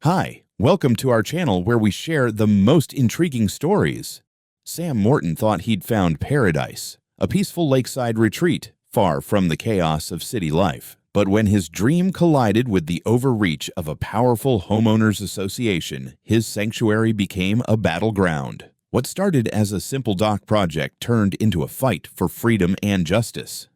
Hi, welcome to our channel where we share the most intriguing stories. Sam Morton thought he'd found paradise, a peaceful lakeside retreat, far from the chaos of city life. But when his dream collided with the overreach of a powerful homeowners association, his sanctuary became a battleground. What started as a simple dock project turned into a fight for freedom and justice.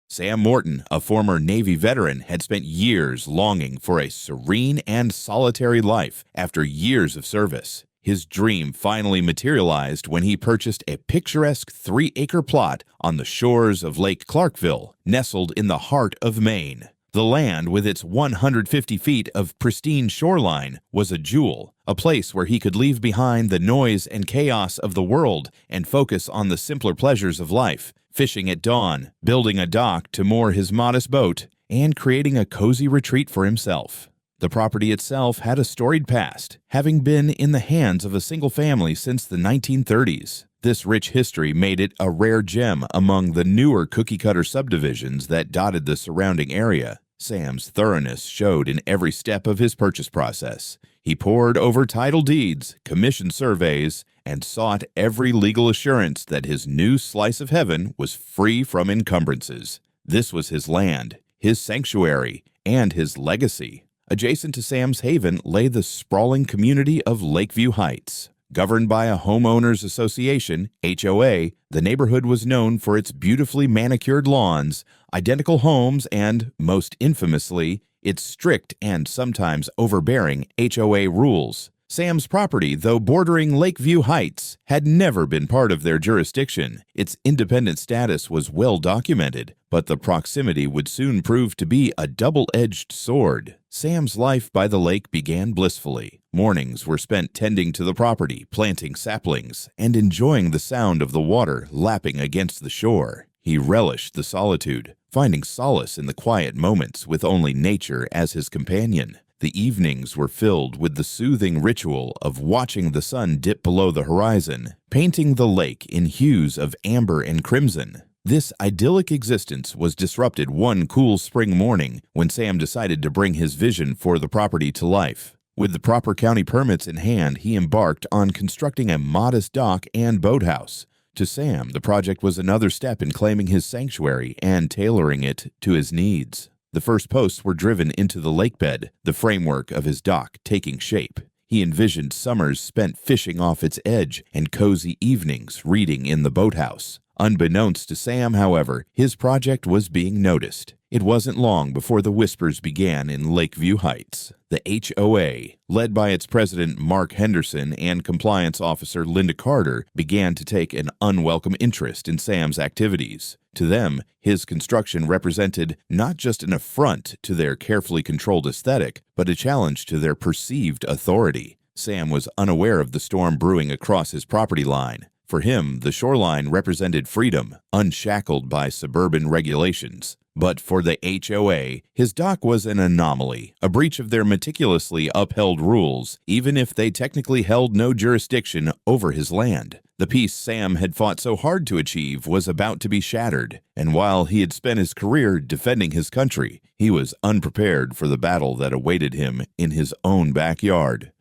Sam Morton, a former Navy veteran, had spent years longing for a serene and solitary life after years of service. His dream finally materialized when he purchased a picturesque 3-acre plot on the shores of Lake Clarkville, nestled in the heart of Maine. The land, with its 150 feet of pristine shoreline, was a jewel, a place where he could leave behind the noise and chaos of the world and focus on the simpler pleasures of life. Fishing at dawn, building a dock to moor his modest boat, and creating a cozy retreat for himself. The property itself had a storied past, having been in the hands of a single family since the 1930s. This rich history made it a rare gem among the newer cookie-cutter subdivisions that dotted the surrounding area. Sam's thoroughness showed in every step of his purchase process. He pored over title deeds, commissioned surveys, and sought every legal assurance that his new slice of heaven was free from encumbrances. This was his land, his sanctuary, and his legacy. Adjacent to Sam's haven lay the sprawling community of Lakeview Heights. Governed by a homeowners association, HOA, the neighborhood was known for its beautifully manicured lawns, identical homes, and, most infamously, its strict and sometimes overbearing HOA rules. Sam's property, though bordering Lakeview Heights, had never been part of their jurisdiction. Its independent status was well documented, but the proximity would soon prove to be a double-edged sword. Sam's life by the lake began blissfully. Mornings were spent tending to the property, planting saplings, and enjoying the sound of the water lapping against the shore. He relished the solitude, finding solace in the quiet moments with only nature as his companion. The evenings were filled with the soothing ritual of watching the sun dip below the horizon, painting the lake in hues of amber and crimson. This idyllic existence was disrupted one cool spring morning when Sam decided to bring his vision for the property to life. With the proper county permits in hand, he embarked on constructing a modest dock and boathouse. To Sam, the project was another step in claiming his sanctuary and tailoring it to his needs. The first posts were driven into the lakebed, the framework of his dock taking shape. He envisioned summers spent fishing off its edge and cozy evenings reading in the boathouse. Unbeknownst to Sam, however, his project was being noticed. It wasn't long before the whispers began in Lakeview Heights. The HOA, led by its president Mark Henderson and compliance officer Linda Carter, began to take an unwelcome interest in Sam's activities. To them, his construction represented not just an affront to their carefully controlled aesthetic, but a challenge to their perceived authority. Sam was unaware of the storm brewing across his property line. For him, the shoreline represented freedom, unshackled by suburban regulations. But for the HOA, his dock was an anomaly, a breach of their meticulously upheld rules, even if they technically held no jurisdiction over his land. The peace Sam had fought so hard to achieve was about to be shattered, and while he had spent his career defending his country, he was unprepared for the battle that awaited him in his own backyard.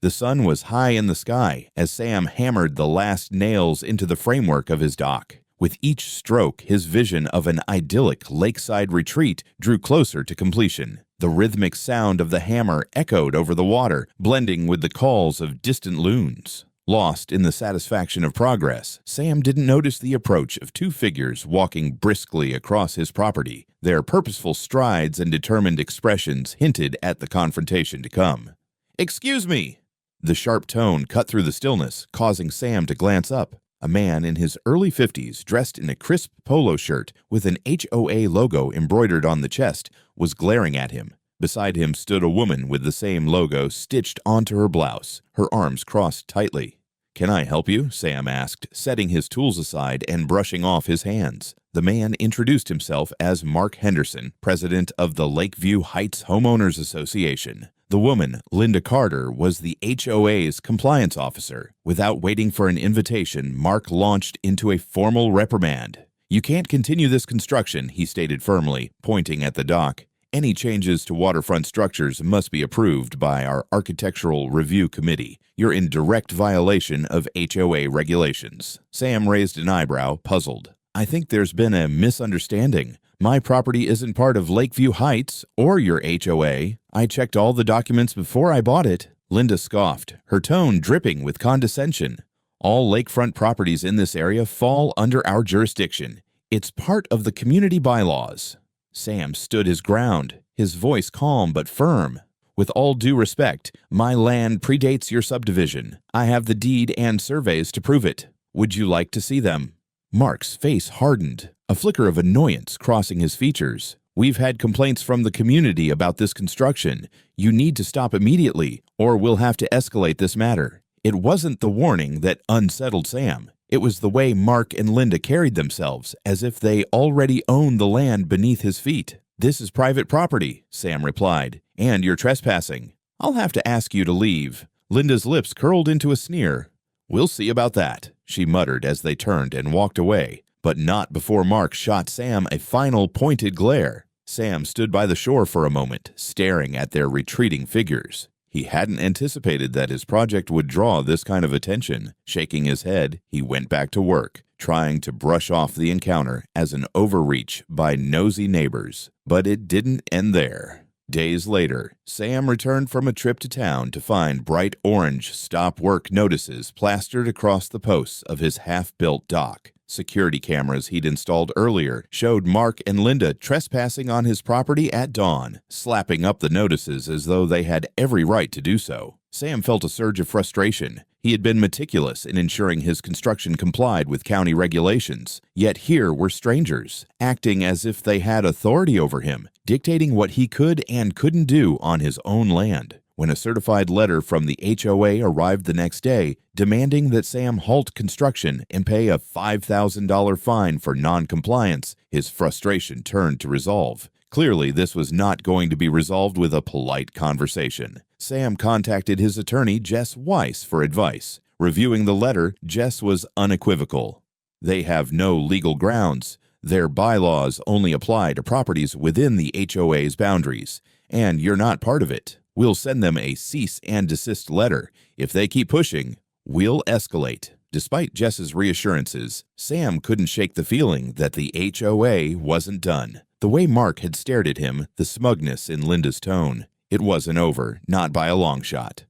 The sun was high in the sky as Sam hammered the last nails into the framework of his dock. With each stroke, his vision of an idyllic lakeside retreat drew closer to completion. The rhythmic sound of the hammer echoed over the water, blending with the calls of distant loons. Lost in the satisfaction of progress, Sam didn't notice the approach of two figures walking briskly across his property. Their purposeful strides and determined expressions hinted at the confrontation to come. "Excuse me!" The sharp tone cut through the stillness, causing Sam to glance up. A man in his early 50s, dressed in a crisp polo shirt with an HOA logo embroidered on the chest, was glaring at him. Beside him stood a woman with the same logo stitched onto her blouse, her arms crossed tightly. "Can I help you?" Sam asked, setting his tools aside and brushing off his hands. The man introduced himself as Mark Henderson, president of the Lakeview Heights Homeowners Association. The woman, Linda Carter, was the HOA's compliance officer. Without waiting for an invitation, Mark launched into a formal reprimand. "You can't continue this construction," he stated firmly, pointing at the dock. Any changes to waterfront structures must be approved by our Architectural Review Committee. You're in direct violation of HOA regulations." Sam raised an eyebrow, puzzled. "I think there's been a misunderstanding. My property isn't part of Lakeview Heights or your HOA. I checked all the documents before I bought it." Linda scoffed, her tone dripping with condescension. "All lakefront properties in this area fall under our jurisdiction. It's part of the community bylaws." Sam stood his ground, his voice calm but firm. "With all due respect, my land predates your subdivision. I have the deed and surveys to prove it. Would you like to see them?" Mark's face hardened, a flicker of annoyance crossing his features. "We've had complaints from the community about this construction. You need to stop immediately, or we'll have to escalate this matter." It wasn't the warning that unsettled Sam. It was the way Mark and Linda carried themselves, as if they already owned the land beneath his feet. "This is private property," Sam replied, "and you're trespassing. I'll have to ask you to leave." Linda's lips curled into a sneer. "We'll see about that," she muttered as they turned and walked away, but not before Mark shot Sam a final pointed glare. Sam stood by the shore for a moment, staring at their retreating figures. He hadn't anticipated that his project would draw this kind of attention. Shaking his head, he went back to work, trying to brush off the encounter as an overreach by nosy neighbors. But it didn't end there. Days later, Sam returned from a trip to town to find bright orange stop work notices plastered across the posts of his half-built dock. Security cameras he'd installed earlier showed Mark and Linda trespassing on his property at dawn, slapping up the notices as though they had every right to do so. Sam felt a surge of frustration. He had been meticulous in ensuring his construction complied with county regulations, yet here were strangers, acting as if they had authority over him, dictating what he could and couldn't do on his own land. When a certified letter from the HOA arrived the next day, demanding that Sam halt construction and pay a $5,000 fine for non-compliance, his frustration turned to resolve. Clearly, this was not going to be resolved with a polite conversation. Sam contacted his attorney, Jess Weiss, for advice. Reviewing the letter, Jess was unequivocal. "They have no legal grounds. Their bylaws only apply to properties within the HOA's boundaries, and you're not part of it. We'll send them a cease and desist letter. If they keep pushing, we'll escalate." Despite Jess's reassurances, Sam couldn't shake the feeling that the HOA wasn't done. The way Mark had stared at him, the smugness in Linda's tone. It wasn't over, not by a long shot.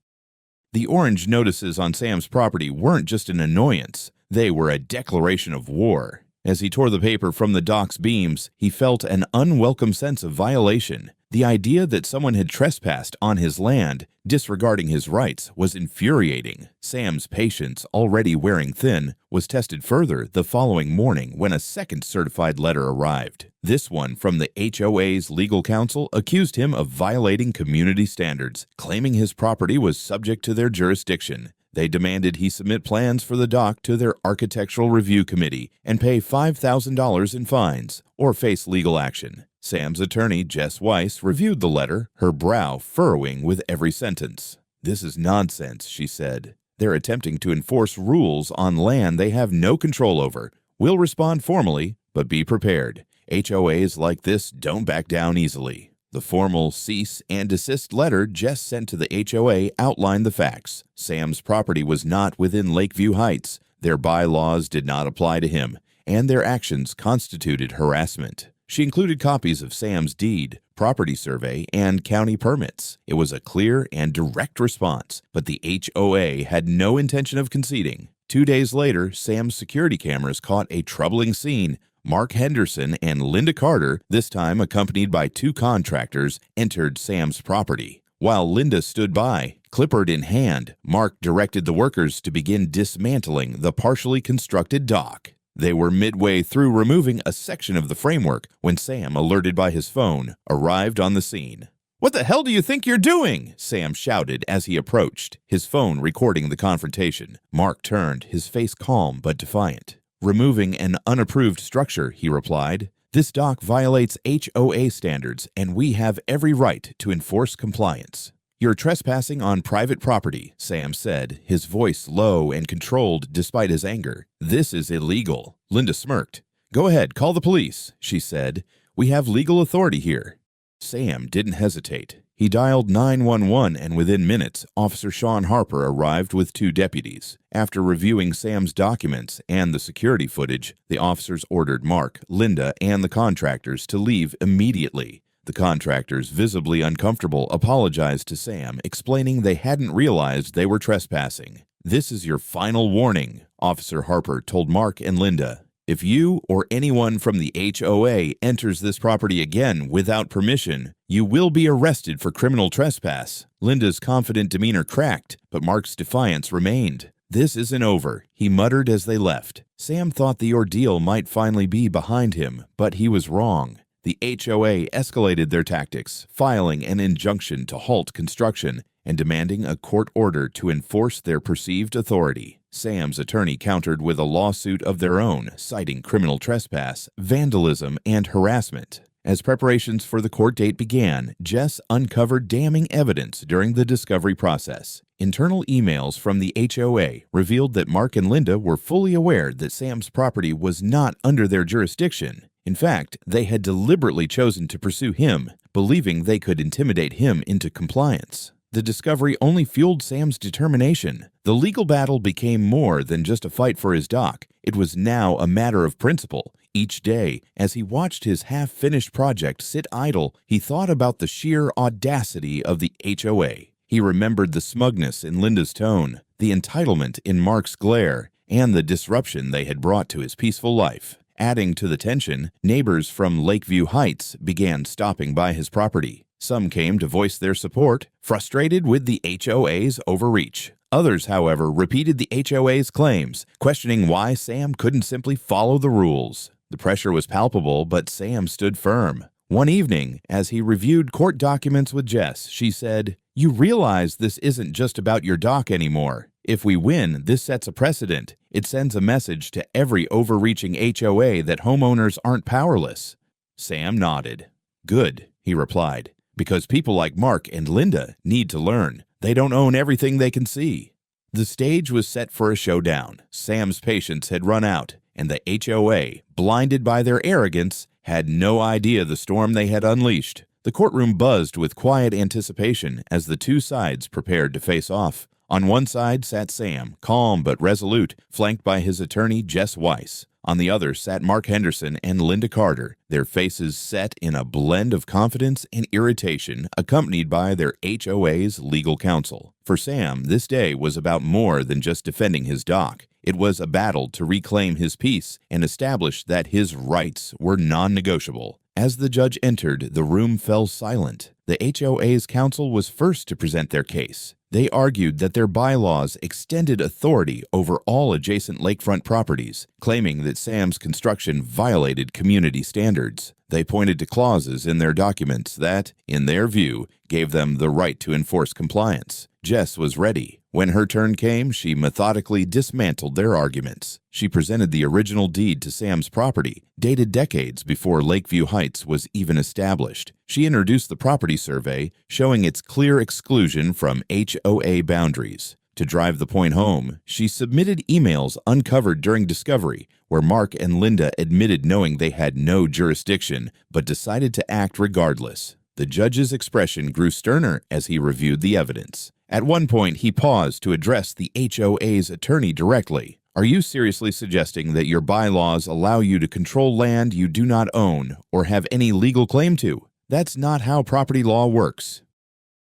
The orange notices on Sam's property weren't just an annoyance. They were a declaration of war. As he tore the paper from the dock's beams, he felt an unwelcome sense of violation. The idea that someone had trespassed on his land, disregarding his rights, was infuriating. Sam's patience, already wearing thin, was tested further the following morning when a second certified letter arrived. This one from the HOA's legal counsel accused him of violating community standards, claiming his property was subject to their jurisdiction. They demanded he submit plans for the dock to their Architectural Review Committee and pay $5,000 in fines or face legal action. Sam's attorney, Jess Weiss, reviewed the letter, her brow furrowing with every sentence. "This is nonsense," she said. "They're attempting to enforce rules on land they have no control over. We'll respond formally, but be prepared. HOAs like this don't back down easily." The formal cease and desist letter Jess sent to the HOA outlined the facts. Sam's property was not within Lakeview Heights, their bylaws did not apply to him, and their actions constituted harassment. She included copies of Sam's deed, property survey, and county permits. It was a clear and direct response, but the HOA had no intention of conceding. 2 days later, Sam's security cameras caught a troubling scene. Mark Henderson and Linda Carter, this time accompanied by 2 contractors, entered Sam's property. While Linda stood by, clipboard in hand, Mark directed the workers to begin dismantling the partially constructed dock. They were midway through removing a section of the framework when Sam, alerted by his phone, arrived on the scene. "What the hell do you think you're doing?" Sam shouted as he approached, his phone recording the confrontation. Mark turned, his face calm but defiant. "Removing an unapproved structure," he replied. "This dock violates HOA standards, and we have every right to enforce compliance." "You're trespassing on private property," Sam said, his voice low and controlled despite his anger. "This is illegal." Linda smirked. "Go ahead, call the police," she said. "We have legal authority here." Sam didn't hesitate. He dialed 911, and within minutes, Officer Sean Harper arrived with 2 deputies. After reviewing Sam's documents and the security footage, the officers ordered Mark, Linda, and the contractors to leave immediately. The contractors, visibly uncomfortable, apologized to Sam, explaining they hadn't realized they were trespassing. "This is your final warning," Officer Harper told Mark and Linda. "If you or anyone from the HOA enters this property again without permission, you will be arrested for criminal trespass." Linda's confident demeanor cracked, but Mark's defiance remained. "This isn't over," he muttered as they left. Sam thought the ordeal might finally be behind him, but he was wrong. The HOA escalated their tactics, filing an injunction to halt construction and demanding a court order to enforce their perceived authority. Sam's attorney countered with a lawsuit of their own, citing criminal trespass, vandalism, and harassment. As preparations for the court date began, Jess uncovered damning evidence during the discovery process. Internal emails from the HOA revealed that Mark and Linda were fully aware that Sam's property was not under their jurisdiction. In fact, they had deliberately chosen to pursue him, believing they could intimidate him into compliance. The discovery only fueled Sam's determination. The legal battle became more than just a fight for his dock. It was now a matter of principle. Each day, as he watched his half-finished project sit idle, he thought about the sheer audacity of the HOA. He remembered the smugness in Linda's tone, the entitlement in Mark's glare, and the disruption they had brought to his peaceful life. Adding to the tension, neighbors from Lakeview Heights began stopping by his property. Some came to voice their support, frustrated with the HOA's overreach. Others, however, repeated the HOA's claims, questioning why Sam couldn't simply follow the rules. The pressure was palpable, but Sam stood firm. One evening, as he reviewed court documents with Jess, she said, "You realize this isn't just about your dock anymore. If we win, this sets a precedent. It sends a message to every overreaching HOA that homeowners aren't powerless." Sam nodded. "Good," he replied, "because people like Mark and Linda need to learn. They don't own everything they can see." The stage was set for a showdown. Sam's patience had run out, and the HOA, blinded by their arrogance, had no idea the storm they had unleashed. The courtroom buzzed with quiet anticipation as the two sides prepared to face off. On one side sat Sam, calm but resolute, flanked by his attorney, Jess Weiss. On the other sat Mark Henderson and Linda Carter, their faces set in a blend of confidence and irritation, accompanied by their HOA's legal counsel. For Sam, this day was about more than just defending his dock. It was a battle to reclaim his peace and establish that his rights were non-negotiable. As the judge entered, the room fell silent. The HOA's counsel was first to present their case. They argued that their bylaws extended authority over all adjacent lakefront properties, claiming that Sam's construction violated community standards. They pointed to clauses in their documents that, in their view, gave them the right to enforce compliance. Jess was ready. When her turn came, she methodically dismantled their arguments. She presented the original deed to Sam's property, dated decades before Lakeview Heights was even established. She introduced the property survey, showing its clear exclusion from HOA boundaries. To drive the point home, she submitted emails uncovered during discovery, where Mark and Linda admitted knowing they had no jurisdiction, but decided to act regardless. The judge's expression grew sterner as he reviewed the evidence. At one point, he paused to address the HOA's attorney directly. "Are you seriously suggesting that your bylaws allow you to control land you do not own or have any legal claim to? That's not how property law works."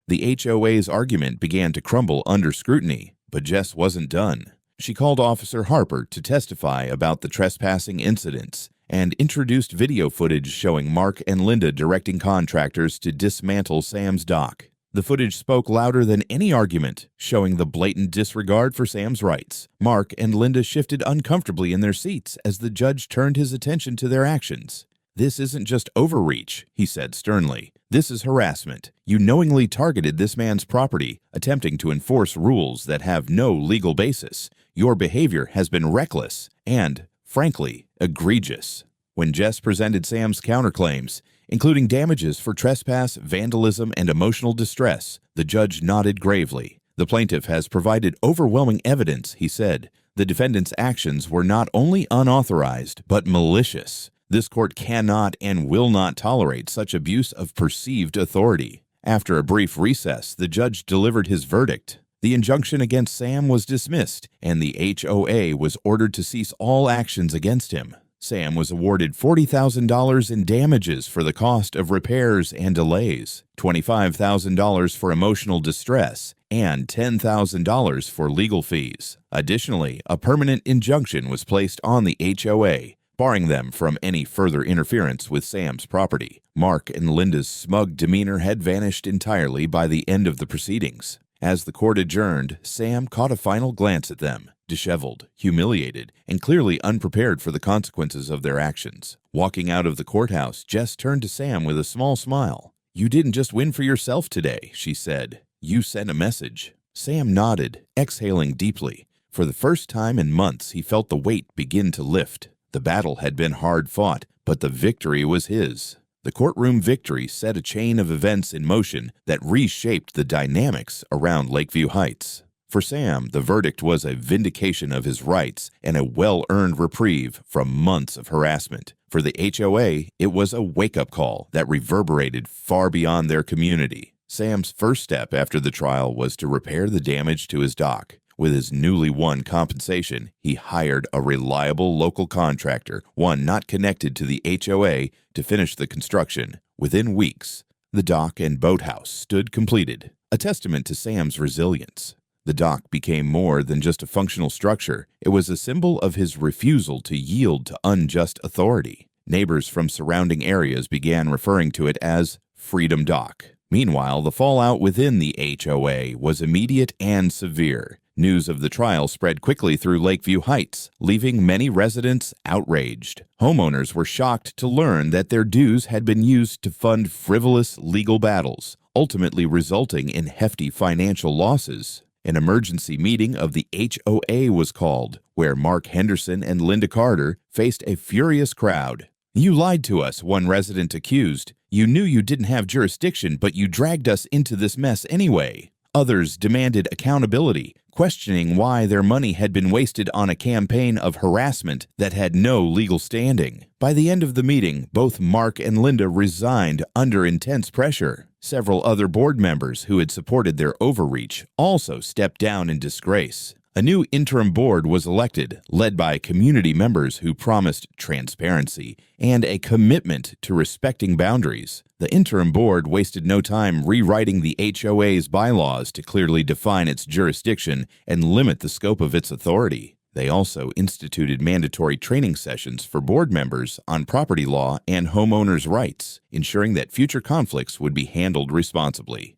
The HOA's argument began to crumble under scrutiny, but Jess wasn't done. She called Officer Harper to testify about the trespassing incidents and introduced video footage showing Mark and Linda directing contractors to dismantle Sam's dock. The footage spoke louder than any argument, showing the blatant disregard for Sam's rights. Mark and Linda shifted uncomfortably in their seats as the judge turned his attention to their actions. "This isn't just overreach," he said sternly. "This is harassment. You knowingly targeted this man's property, attempting to enforce rules that have no legal basis. Your behavior has been reckless and, frankly, egregious." When Jess presented Sam's counterclaims, including damages for trespass, vandalism, and emotional distress, the judge nodded gravely. "The plaintiff has provided overwhelming evidence," he said. "The defendant's actions were not only unauthorized, but malicious. This court cannot and will not tolerate such abuse of perceived authority. After a brief recess, the judge delivered his verdict. The injunction against Sam was dismissed, and the HOA was ordered to cease all actions against him. Sam was awarded $40,000 in damages for the cost of repairs and delays, $25,000 for emotional distress, and $10,000 for legal fees. Additionally, a permanent injunction was placed on the HOA, barring them from any further interference with Sam's property. Mark and Linda's smug demeanor had vanished entirely by the end of the proceedings. As the court adjourned, Sam caught a final glance at them, disheveled, humiliated, and clearly unprepared for the consequences of their actions. Walking out of the courthouse, Jess turned to Sam with a small smile. "You didn't just win for yourself today," she said. "You sent a message." Sam nodded, exhaling deeply. For the first time in months, he felt the weight begin to lift. The battle had been hard fought, but the victory was his. The courtroom victory set a chain of events in motion that reshaped the dynamics around Lakeview Heights. For Sam, the verdict was a vindication of his rights and a well-earned reprieve from months of harassment. For the HOA, it was a wake-up call that reverberated far beyond their community. Sam's first step after the trial was to repair the damage to his dock. With his newly won compensation, he hired a reliable local contractor, one not connected to the HOA, to finish the construction. Within weeks, the dock and boathouse stood completed, a testament to Sam's resilience. The dock became more than just a functional structure. It was a symbol of his refusal to yield to unjust authority. Neighbors from surrounding areas began referring to it as Freedom Dock. Meanwhile, the fallout within the HOA was immediate and severe. News of the trial spread quickly through Lakeview Heights, leaving many residents outraged. Homeowners were shocked to learn that their dues had been used to fund frivolous legal battles, ultimately resulting in hefty financial losses. An emergency meeting of the HOA was called, where Mark Henderson and Linda Carter faced a furious crowd. "You lied to us," one resident accused. "You knew you didn't have jurisdiction, but you dragged us into this mess anyway." Others demanded accountability, questioning why their money had been wasted on a campaign of harassment that had no legal standing. By the end of the meeting, both Mark and Linda resigned under intense pressure. Several other board members who had supported their overreach also stepped down in disgrace. A new interim board was elected, led by community members who promised transparency and a commitment to respecting boundaries. The interim board wasted no time rewriting the HOA's bylaws to clearly define its jurisdiction and limit the scope of its authority. They also instituted mandatory training sessions for board members on property law and homeowners' rights, ensuring that future conflicts would be handled responsibly.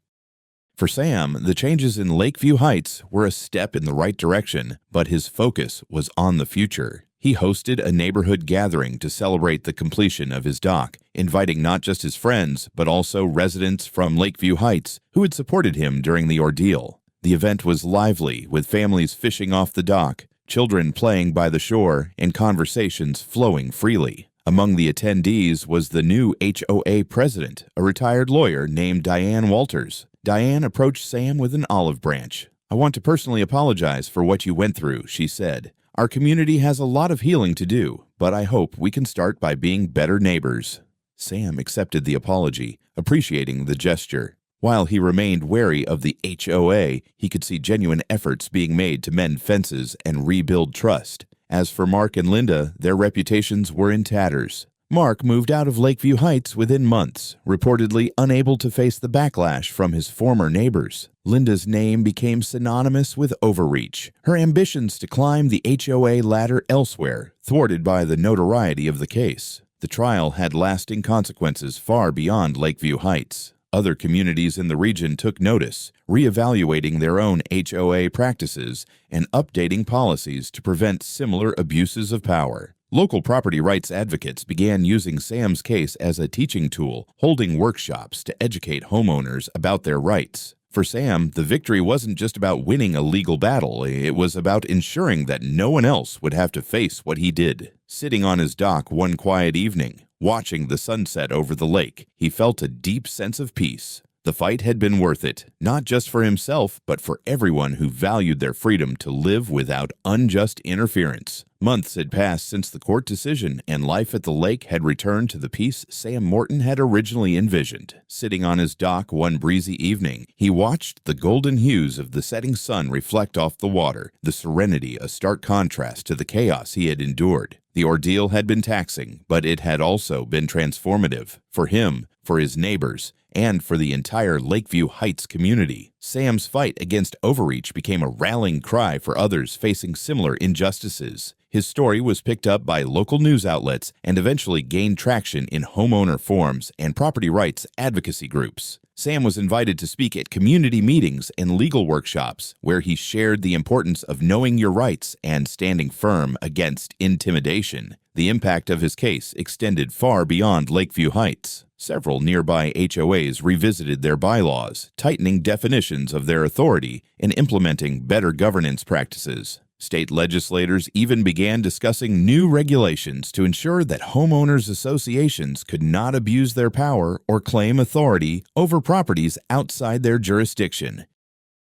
For Sam, the changes in Lakeview Heights were a step in the right direction, but his focus was on the future. He hosted a neighborhood gathering to celebrate the completion of his dock, inviting not just his friends, but also residents from Lakeview Heights who had supported him during the ordeal. The event was lively, with families fishing off the dock, children playing by the shore, and conversations flowing freely. Among the attendees was the new HOA president, a retired lawyer named Diane Walters. Diane approached Sam with an olive branch. "I want to personally apologize for what you went through," she said. "Our community has a lot of healing to do, but I hope we can start by being better neighbors." Sam accepted the apology, appreciating the gesture. While he remained wary of the HOA, he could see genuine efforts being made to mend fences and rebuild trust. As for Mark and Linda, their reputations were in tatters. Mark moved out of Lakeview Heights within months, reportedly unable to face the backlash from his former neighbors. Linda's name became synonymous with overreach, her ambitions to climb the HOA ladder elsewhere, thwarted by the notoriety of the case. The trial had lasting consequences far beyond Lakeview Heights. Other communities in the region took notice, reevaluating their own HOA practices and updating policies to prevent similar abuses of power. Local property rights advocates began using Sam's case as a teaching tool, holding workshops to educate homeowners about their rights. For Sam, the victory wasn't just about winning a legal battle, it was about ensuring that no one else would have to face what he did. Sitting on his dock one quiet evening, watching the sunset over the lake, he felt a deep sense of peace. The fight had been worth it, not just for himself, but for everyone who valued their freedom to live without unjust interference. Months had passed since the court decision, and life at the lake had returned to the peace Sam Morton had originally envisioned. Sitting on his dock one breezy evening, he watched the golden hues of the setting sun reflect off the water, the serenity a stark contrast to the chaos he had endured. The ordeal had been taxing, but it had also been transformative. For him, for his neighbors, and for the entire Lakeview Heights community. Sam's fight against overreach became a rallying cry for others facing similar injustices. His story was picked up by local news outlets and eventually gained traction in homeowner forums and property rights advocacy groups. Sam was invited to speak at community meetings and legal workshops, where he shared the importance of knowing your rights and standing firm against intimidation. The impact of his case extended far beyond Lakeview Heights. Several nearby HOAs revisited their bylaws, tightening definitions of their authority and implementing better governance practices. State legislators even began discussing new regulations to ensure that homeowners associations could not abuse their power or claim authority over properties outside their jurisdiction.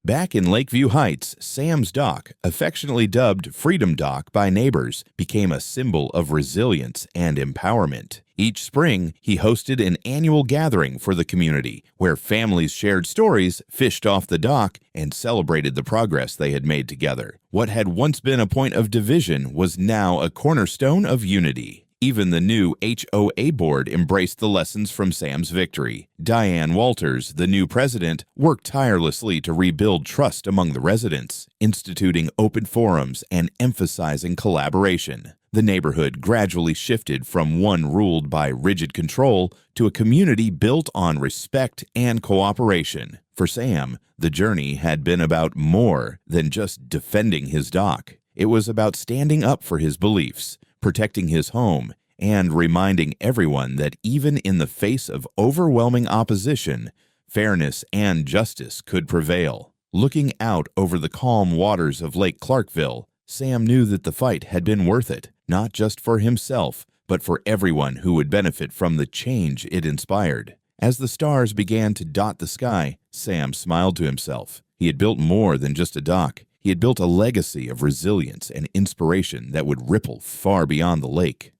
Back in Lakeview Heights, Sam's dock, affectionately dubbed Freedom Dock by neighbors, became a symbol of resilience and empowerment. Each spring, he hosted an annual gathering for the community, where families shared stories, fished off the dock, and celebrated the progress they had made together. What had once been a point of division was now a cornerstone of unity. Even the new HOA board embraced the lessons from Sam's victory. Diane Walters, the new president, worked tirelessly to rebuild trust among the residents, instituting open forums and emphasizing collaboration. The neighborhood gradually shifted from one ruled by rigid control to a community built on respect and cooperation. For Sam, the journey had been about more than just defending his dock. It was about standing up for his beliefs, protecting his home, and reminding everyone that even in the face of overwhelming opposition, fairness and justice could prevail. Looking out over the calm waters of Lake Clarkville, Sam knew that the fight had been worth it, not just for himself, but for everyone who would benefit from the change it inspired. As the stars began to dot the sky, Sam smiled to himself. He had built more than just a dock. He had built a legacy of resilience and inspiration that would ripple far beyond the lake.